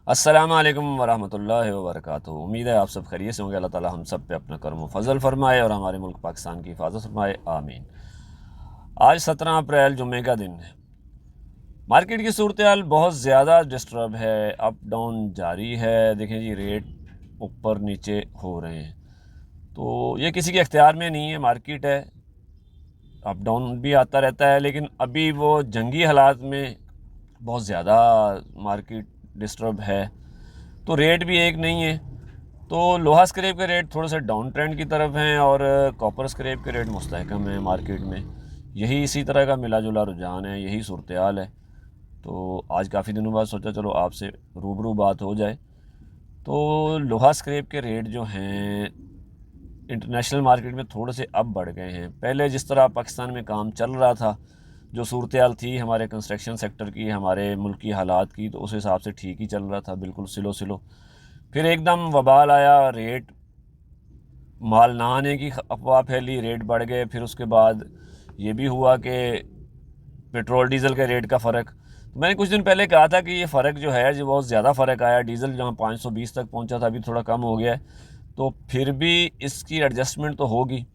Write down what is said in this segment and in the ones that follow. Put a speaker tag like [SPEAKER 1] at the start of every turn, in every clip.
[SPEAKER 1] अस्सलाम वालेकुम वरहमतुल्लाहि वबरकातुहू। उम्मीद है आप सब खैरियत से होंगे। अल्लाह ताला हम सब पे अपना करम फजल फरमाए और हमारे मुल्क पाकिस्तान की हिफाजत फरमाए, आमीन। आज 17 अप्रैल जुम्मे का दिन है। मार्केट की सूरत हाल बहुत ज़्यादा डिस्टर्ब है, अप डाउन जारी है। देखें जी, रेट ऊपर नीचे हो रहे हैं, तो ये किसी के अख्तियार में नहीं है। मार्केट है, अप डाउन भी आता रहता है, लेकिन अभी वो जंगी हालात में बहुत ज़्यादा मार्केट डिस्टर्ब है, तो रेट भी एक नहीं है। तो लोहा स्क्रैप के रेट थोड़े से डाउन ट्रेंड की तरफ हैं और कॉपर स्क्रैप के रेट मुस्तहकम हैं मार्केट में। यही इसी तरह का मिला जुला रुझान है, यही सूरत हाल है। तो आज काफ़ी दिनों बाद सोचा चलो आपसे रूबरू बात हो जाए। तो लोहा स्क्रैप के रेट जो हैं इंटरनेशनल मार्केट में थोड़े से अब बढ़ गए हैं। पहले जिस तरह पाकिस्तान में काम चल रहा था, जो सूरत हाल थी हमारे कंस्ट्रक्शन सेक्टर की, हमारे मुल्क की हालात की, तो उस हिसाब से ठीक ही चल रहा था, बिल्कुल सिलो सिलो। फिर एकदम वबाल आया, रेट माल ना आने की अफवाह फैली, रेट बढ़ गए। फिर उसके बाद ये भी हुआ कि पेट्रोल डीज़ल के रेट का फ़र्क, तो मैंने कुछ दिन पहले कहा था कि ये फ़र्क जो है जो बहुत ज़्यादा फ़र्क आया। डीज़ल जहाँ 520 तक पहुँचा था, अभी थोड़ा कम हो गया है, तो फिर भी इसकी एडजस्टमेंट तो होगी।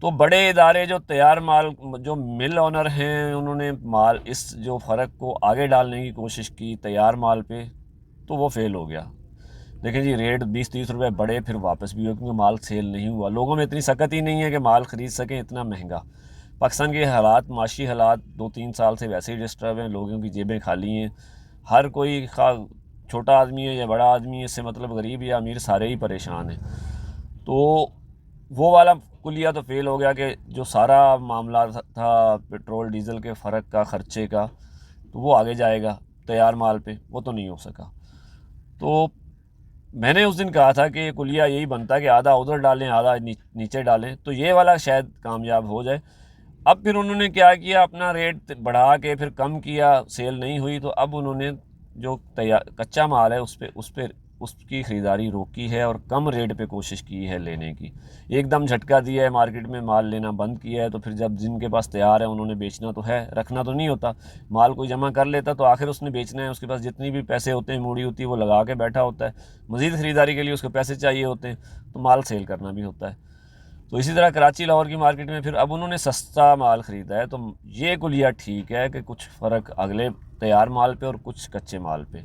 [SPEAKER 1] तो बड़े इदारे जो तैयार माल, जो मिल ओनर हैं, उन्होंने माल इस जो फ़र्क को आगे डालने की कोशिश की तैयार माल पे, तो वो फेल हो गया। देखिए जी, रेट 20-30 रुपए बढ़े, फिर वापस भी हुए, क्योंकि माल सेल नहीं हुआ। लोगों में इतनी सकत ही नहीं है कि माल ख़रीद सकें इतना महंगा। पाकिस्तान के हालात, माशी हालात 2-3 साल से वैसे ही डिस्टर्ब हैं, लोगों की जेबें खाली हैं। हर कोई छोटा आदमी है या बड़ा आदमी है, इससे मतलब गरीब या अमीर, सारे ही परेशान हैं। तो वो वाला कुलिया तो फेल हो गया कि जो सारा मामला था पेट्रोल डीज़ल के फ़र्क का, ख़र्चे का, तो वो आगे जाएगा तैयार माल पे, वो तो नहीं हो सका। तो मैंने उस दिन कहा था कि कुलिया यही बनता है कि आधा उधर डालें, आधा नीचे डालें, तो ये वाला शायद कामयाब हो जाए। अब फिर उन्होंने क्या किया, अपना रेट बढ़ा के फिर कम किया, सेल नहीं हुई, तो अब उन्होंने जो तैयार कच्चा माल है उस पे उसकी ख़रीदारी रोकी है और कम रेट पे कोशिश की है लेने की। एकदम झटका दिया है, मार्केट में माल लेना बंद किया है। तो फिर जब जिनके पास तैयार है, उन्होंने बेचना तो है, रखना तो नहीं होता। माल कोई जमा कर लेता तो आखिर उसने बेचना है, उसके पास जितनी भी पैसे होते हैं, मूड़ी होती है, वो लगा के बैठा होता है। मज़ीद ख़रीदारी के लिए उसको पैसे चाहिए होते हैं, तो माल सेल करना भी होता है। तो इसी तरह कराची लाहौर की मार्केट में फिर अब उन्होंने सस्ता माल ख़रीदा है। तो ये कुलिया ठीक है कि कुछ फ़र्क अगले तैयार माल पे और कुछ कच्चे माल पे।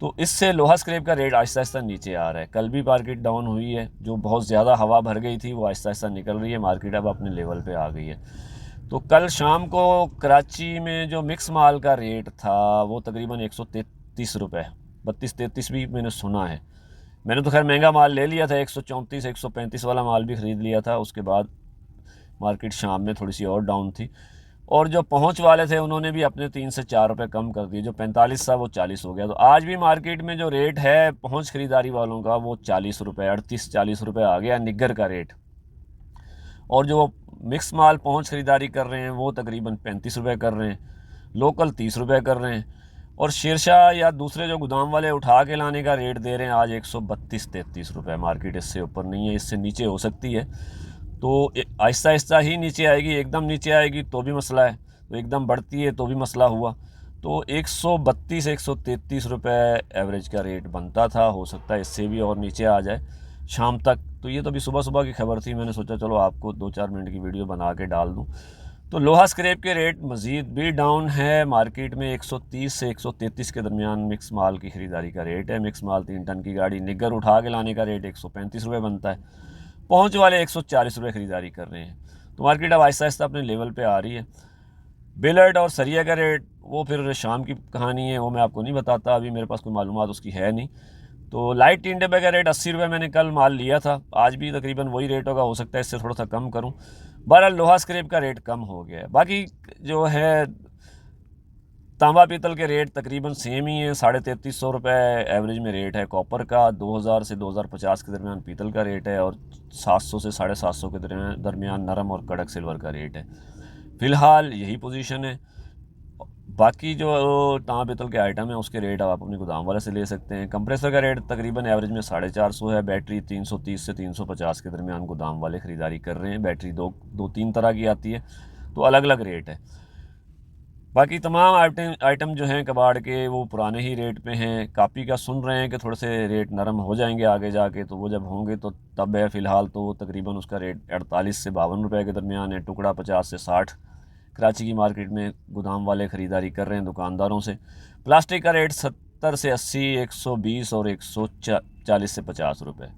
[SPEAKER 1] तो इससे लोहा स्क्रैप का रेट आहिस्ता आहिस्ता नीचे आ रहा है। कल भी मार्केट डाउन हुई है, जो बहुत ज़्यादा हवा भर गई थी वो आहिस्ता आहिस्ता निकल रही है, मार्केट अब अपने लेवल पे आ गई है। तो कल शाम को कराची में जो मिक्स माल का रेट था वो तकरीबन 133 रुपये, 32-33 भी मैंने सुना है। मैंने तो खैर महंगा माल ले लिया था, 134-135 वाला माल भी ख़रीद लिया था। उसके बाद मार्केट शाम में थोड़ी सी और डाउन थी, और जो पहुंच वाले थे उन्होंने भी अपने 3 से 4 रुपये कम कर दिए। जो 45 था वो 40 हो गया। तो आज भी मार्केट में जो रेट है पहुंच खरीदारी वालों का, वो 40 रुपये, 38-40 रुपये आ गया निग्गर का रेट। और जो मिक्स माल पहुंच खरीदारी कर रहे हैं वो तकरीबन 35 रुपये कर रहे हैं, लोकल 30 रुपये कर रहे हैं। और शेरशाह या दूसरे जो गोदाम वाले उठा के लाने का रेट दे रहे हैं आज 132-33 रुपये। मार्केट इससे ऊपर नहीं है, इससे नीचे हो सकती है। तो आहिस्ता आहिस्ता ही नीचे आएगी। एकदम नीचे आएगी तो भी मसला है, तो एकदम बढ़ती है तो भी मसला हुआ। तो 132-133 रुपये एवरेज का रेट बनता था, हो सकता है इससे भी और नीचे आ जाए शाम तक। तो ये तो अभी सुबह सुबह की खबर थी, मैंने सोचा चलो आपको 2-4 मिनट की वीडियो बना के डाल दूँ। तो लोहा स्क्रैप के रेट मज़ीद भी डाउन है मार्केट में। 130 से 133 के दरमियान मिक्स माल की ख़रीदारी का रेट है। मिक्स माल 3 टन की गाड़ी निग्गर उठा के लाने का रेट 135 रुपये बनता है, पहुंच वाले 140 रुपये ख़रीदारी कर रहे हैं। तो मार्केट अब आहिस्ता आहिस्ता अपने लेवल पे आ रही है। बिलट और सरिया का रेट वो फिर शाम की कहानी है, वो मैं आपको नहीं बताता, अभी मेरे पास कोई मालूमात उसकी है नहीं। तो लाइट 3 डब्बे का रेट 80 रुपये मैंने कल माल लिया था, आज भी तकरीबन वही रेट होगा, हो सकता है इससे थोड़ा सा कम करूं। बहरहाल लोहा स्क्रैप का रेट कम हो गया है। बाकी जो है तांबा पीतल के रेट तकरीबन सेम ही है, 3350 रुपये एवरेज में रेट है कॉपर का। 2000 से 2050 के दरमियान पीतल का रेट है, और 700 से 750 के दरमियान नरम और कड़क सिल्वर का रेट है। फ़िलहाल यही पोजीशन है। बाकी जो तांबा पीतल के आइटम है उसके रेट आप अपने गोदाम वाले से ले सकते हैं। कंप्रेसर का रेट तकरीबन एवरेज में 450 है। बैटरी 330 से 350 के दरमियान गोदाम वाले ख़रीदारी कर रहे हैं। बैटरी दो दो तीन तरह की आती है, तो अलग अलग रेट है। बाकी तमाम आइटम जो हैं कबाड़ के वो पुराने ही रेट पे हैं। कापी का सुन रहे हैं कि थोड़े से रेट नरम हो जाएंगे आगे जाके, तो वो जब होंगे तो तब है। फ़िलहाल तो तकरीबन उसका रेट 48 से 52 रुपये के दरमियान है। टुकड़ा 50 से 60 कराची की मार्केट में गोदाम वाले ख़रीदारी कर रहे हैं दुकानदारों से। प्लास्टिक का रेट 70 से 80, 120 और 140 से 50 रुपये।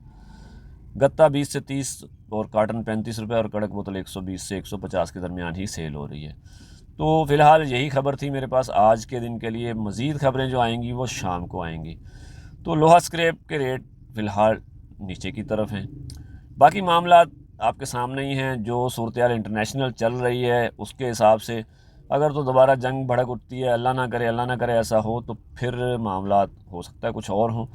[SPEAKER 1] गत्ता 20 से 30 और काटन 35 रुपये और कड़क बोतल 120 से 150 के दरमियान ही सेल हो रही है। तो फ़िलहाल यही खबर थी मेरे पास आज के दिन के लिए। मज़ीद ख़बरें जो आएंगी वो शाम को आएंगी। तो लोहा स्क्रैप के रेट फ़िलहाल नीचे की तरफ हैं। बाकी मामला आपके सामने ही हैं। जो सूरत हाल इंटरनेशनल चल रही है उसके हिसाब से अगर तो दोबारा जंग भड़क उठती है, अल्लाह ना करे ऐसा हो, तो फिर मामला हो सकता है कुछ और हों।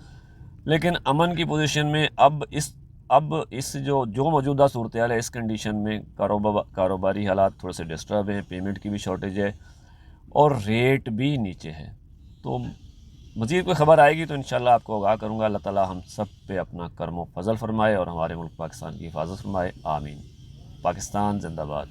[SPEAKER 1] लेकिन अमन की पोजीशन में अब इस जो मौजूदा सूरत हाल है, इस कंडीशन में कारोबारी हालात थोड़े से डिस्टर्ब हैं, पेमेंट की भी शॉर्टेज है और रेट भी नीचे है। तो मज़ीद कोई ख़बर आएगी तो इंशाल्लाह आपको आगाह करूँगा। अल्लाह ताला हम सब पे अपना करम व फजल फरमाए और हमारे मुल्क पाकिस्तान की हिफाजत फरमाए। आमीन। पाकिस्तान जिंदाबाद।